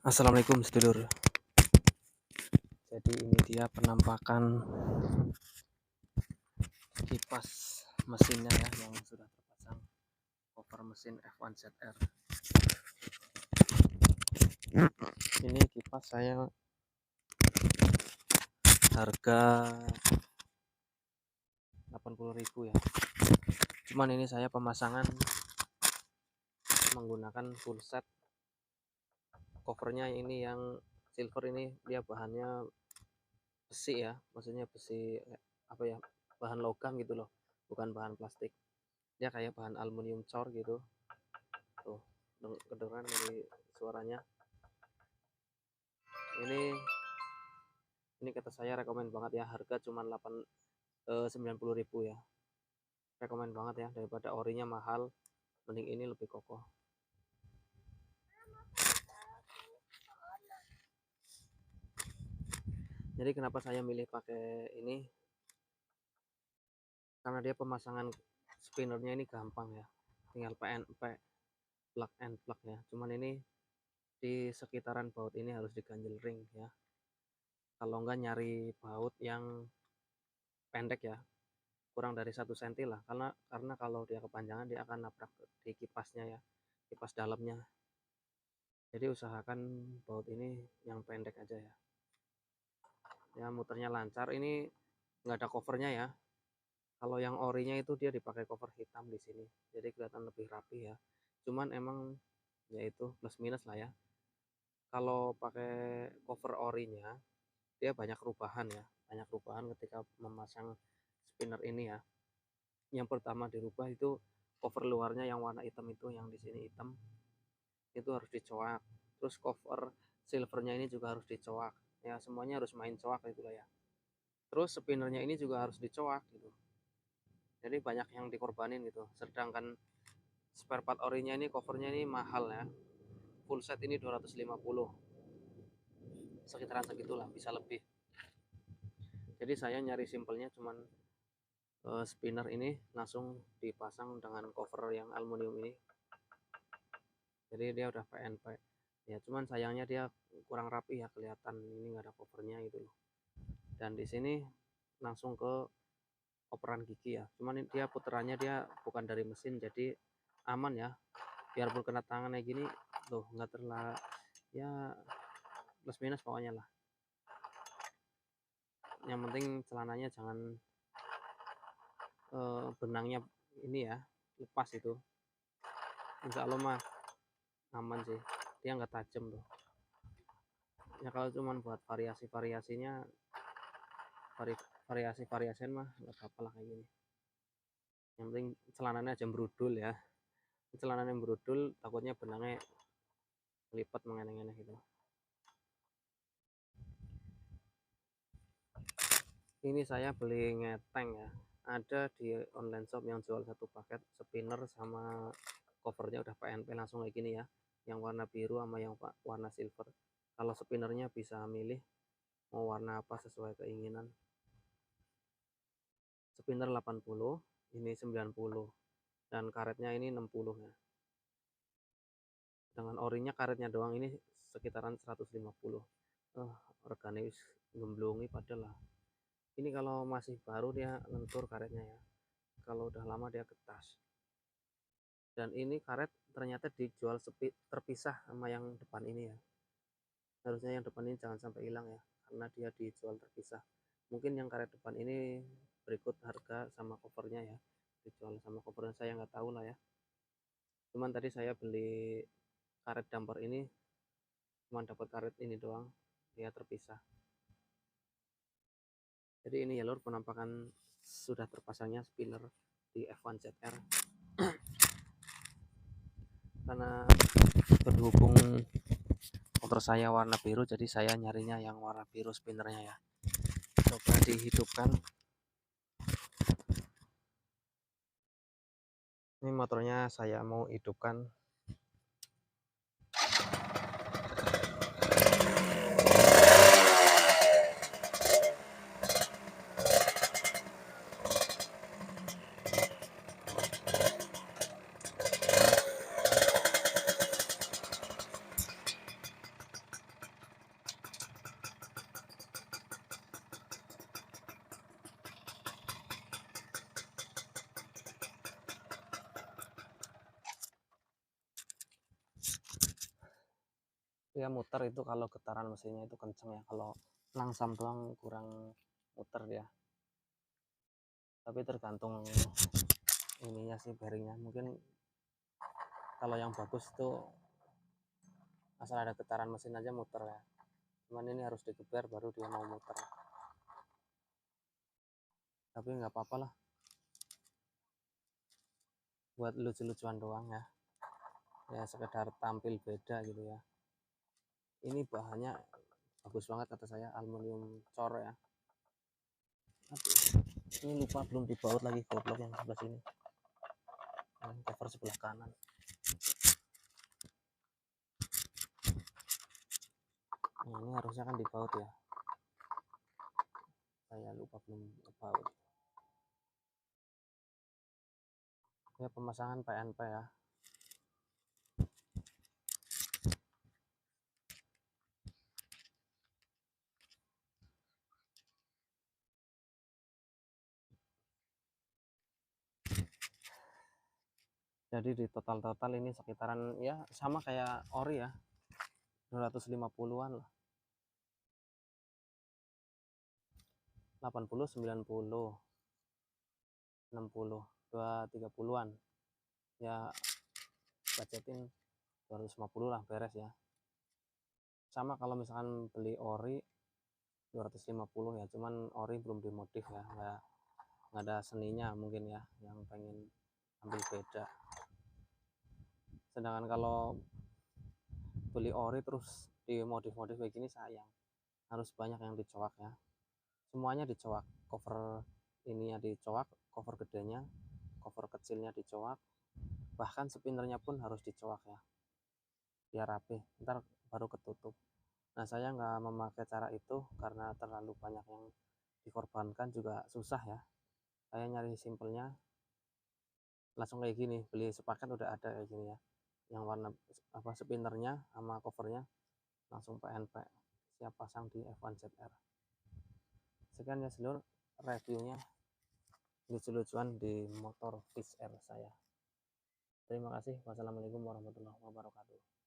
Assalamualaikum sedulur. Jadi ini dia penampakan kipas mesinnya ya, yang sudah terpasang cover mesin F1ZR. Ini kipas saya harga 80.000 ya. Cuman ini saya pemasangan menggunakan full set. Covernya ini yang silver, ini dia bahannya besi ya, maksudnya besi apa ya, bahan logam gitu loh, bukan bahan plastik. Dia kayak bahan aluminium cor gitu. Tuh, kedengeran dari suaranya. Ini kata saya rekomen banget ya, harga cuma 90.000 ya. Rekomen banget ya, daripada orinya mahal, mending ini lebih kokoh. Jadi kenapa saya milih pakai ini? Karena dia pemasangan spinnernya ini gampang ya, tinggal plug and plug ya. Cuman ini di sekitaran baut ini harus diganjel ring ya, kalau enggak nyari baut yang pendek ya, kurang dari 1 cm lah, karena kalau dia kepanjangan dia akan nabrak di kipasnya ya, kipas dalamnya. Jadi usahakan baut ini yang pendek aja ya. Ya muternya lancar. Ini nggak ada covernya ya. Kalau yang orinya itu dia dipakai cover hitam di sini, jadi kelihatan lebih rapi ya. Cuman emang ya itu plus minus lah ya. Kalau pakai cover orinya dia banyak perubahan ya, banyak perubahan ketika memasang spinner ini ya. Yang pertama dirubah itu cover luarnya yang warna hitam itu, yang di sini hitam, itu harus dicoak. Terus cover silvernya ini juga harus dicoak ya, semuanya harus main coak gitu lah ya. Terus spinnernya ini juga harus dicoak gitu, jadi banyak yang dikorbanin gitu. Sedangkan spare part orinya ini, covernya ini mahal ya, full set ini 250, sekitaran segitulah, bisa lebih. Jadi saya nyari simpelnya cuman spinner ini langsung dipasang dengan cover yang aluminium ini, jadi dia udah PNP ya. Cuman sayangnya dia kurang rapi ya, kelihatan ini nggak ada covernya gitu loh. Dan di sini langsung ke operan gigi ya, cuman dia puterannya dia bukan dari mesin, jadi aman ya. Biarpun kena tangan kayak gini tuh nggak terlalu ya, plus minus pokoknya lah. Yang penting celananya jangan benangnya ini ya lepas, itu insya Allah mah aman sih, dia nggak tajam tuh ya. Kalau cuman buat variasinya, variasian mah nggak apa-apa lah kayak gini. Yang penting celananya aja berudul ya, celananya berudul takutnya benangnya lipat mengeneh-eneh gitu. Ini saya beli ngeteng ya, ada di online shop yang jual satu paket spinner sama covernya udah PNP langsung kayak gini ya, yang warna biru sama yang warna silver. Kalau spinnernya bisa milih mau warna apa sesuai keinginan. Spinner 80, ini 90, dan karetnya ini 60 ya. Dengan orinya karetnya doang ini sekitaran 150. Organis gemblongi padahal. Ini kalau masih baru dia lentur karetnya ya, kalau udah lama dia getas. Dan ini karet ternyata dijual terpisah sama yang depan ini ya. Harusnya yang depan ini jangan sampai hilang ya, karena dia dijual terpisah. Mungkin yang karet depan ini berikut harga sama covernya ya, dijual sama covernya, saya nggak tahu lah ya. Cuman tadi saya beli karet damper ini, cuman dapat karet ini doang, dia terpisah. Jadi ini ya lur, penampakan sudah terpasangnya spinner di F1ZR. Karena berhubung motor saya warna biru, jadi saya nyarinya yang warna biru spinnernya ya. Coba dihidupkan. Ini motornya saya mau hidupkan. Ya muter itu kalau getaran mesinnya itu kenceng ya, kalau langsam doang kurang muter ya. Tapi tergantung ininya sih, bearingnya. Mungkin kalau yang bagus tuh asal ada getaran mesin aja muter ya. Cuman ini harus digeber baru dia mau muter. Tapi nggak apa-apa lah, buat lucu-lucuan doang ya. Ya sekedar tampil beda gitu ya. Ini bahannya bagus banget kata saya, aluminium cor ya. Aduh, ini lupa belum dibaut lagi goblok yang sebelah sini. Yang cover sebelah kanan. Nah, ini harusnya kan dibaut ya. Saya lupa belum dibaut. Ya pemasangan PNP ya. Jadi di total ini sekitaran ya sama kayak ori ya, 250-an lah. 80, 90, 60, 230-an. Ya budgetin 250 lah beres ya. Sama kalau misalkan beli ori 250 ya, cuman ori belum dimodif ya, nggak ada seninya mungkin ya, yang pengen ambil beda. Sedangkan kalau beli ori terus dimodif-modif kayak gini sayang, harus banyak yang dicoak ya, semuanya dicoak, cover ininya dicoak, cover gedenya, cover kecilnya dicoak, bahkan spinnernya pun harus dicoak ya, biar rapi, ntar baru ketutup. Nah saya nggak memakai cara itu karena terlalu banyak yang dikorbankan juga susah ya. Saya nyari simpelnya langsung kayak gini, beli sepaket udah ada kayak gini ya, yang warna apa spinnernya sama covernya langsung PNP, siap pasang di F1 ZR. Sekian ya seluruh reviewnya, lucu-lucuan di motor Fish Air saya. Terima kasih. Wassalamualaikum warahmatullahi wabarakatuh.